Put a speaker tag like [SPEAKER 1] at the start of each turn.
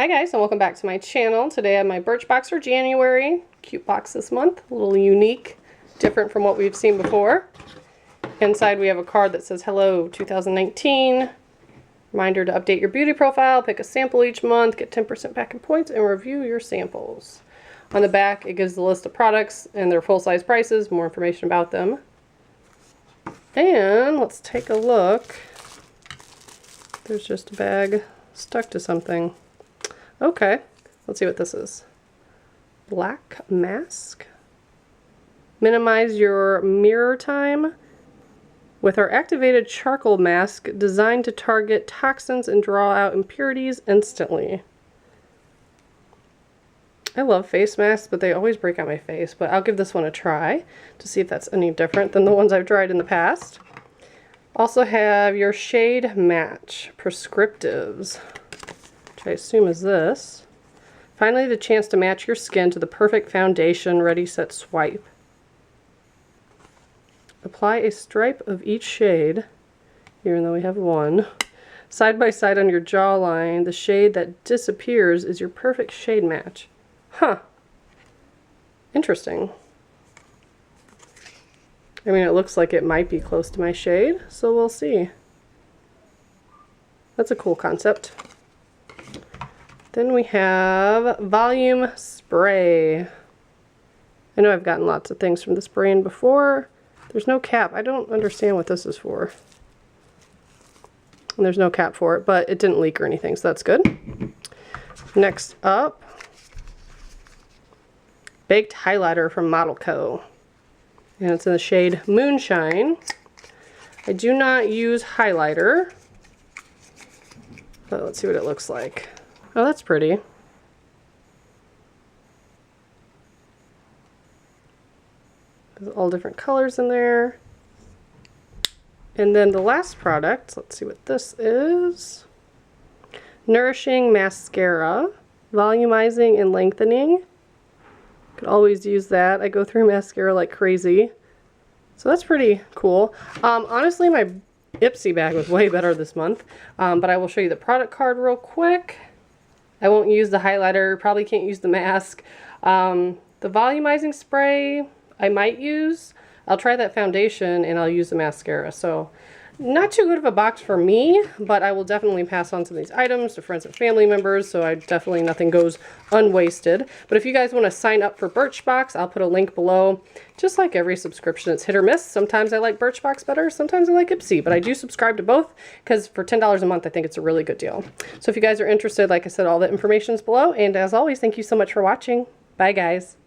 [SPEAKER 1] Hi guys, and welcome back to my channel. Today I have my Birchbox for January. Cute box this month, a little unique, different from what we've seen before. Inside we have a card that says hello 2019. Reminder to update your beauty profile, pick a sample each month, get 10% back in points, and review your samples. On the back it gives the list of products and their full-size prices, more information about them. And let's take a look. There's just a bag stuck to something. Okay, let's see what this is. Black mask. Minimize your mirror time with our activated charcoal mask designed to target toxins and draw out impurities instantly. I love face masks, but they always break out my face, but I'll give this one a try to see if that's any different than the ones I've tried in the past. Also have your shade match prescriptives, which I assume is this. Finally, the chance to match your skin to the perfect foundation. Ready, set, swipe. Apply a stripe of each shade, even though we have one. Side by side on your jawline, the shade that disappears is your perfect shade match. Huh. Interesting. I mean, it looks like it might be close to my shade, so we'll see. That's a cool concept. Then we have volume spray. I know I've gotten lots of things from this brand before. There's no cap. I don't understand what this is for. And there's no cap for it, but it didn't leak or anything, so that's good. Next up, Baked Highlighter from Model Co. And it's in the shade Moonshine. I do not use highlighter, but let's see what it looks like. Oh, that's pretty. There's all different colors in there. And then the last product, let's see what this is. Nourishing Mascara, volumizing and lengthening. Could always use that. I go through mascara like crazy. So that's pretty cool. Honestly, my Ipsy bag was way better this month. But I will show you the product card real quick. I won't use the highlighter, probably can't use the mask. The volumizing spray I might use. I'll try that foundation and I'll use the mascara. So not too good of a box for me, but I will definitely pass on some of these items to friends and family members, so nothing goes unwasted. But if you guys want to sign up for Birchbox, I'll put a link below. Just like every subscription, it's hit or miss. Sometimes I like Birchbox better, sometimes I like Ipsy, but I do subscribe to both because for $10 a month, I think it's a really good deal. So if you guys are interested, like I said, all the information is below. And as always, thank you so much for watching. Bye, guys.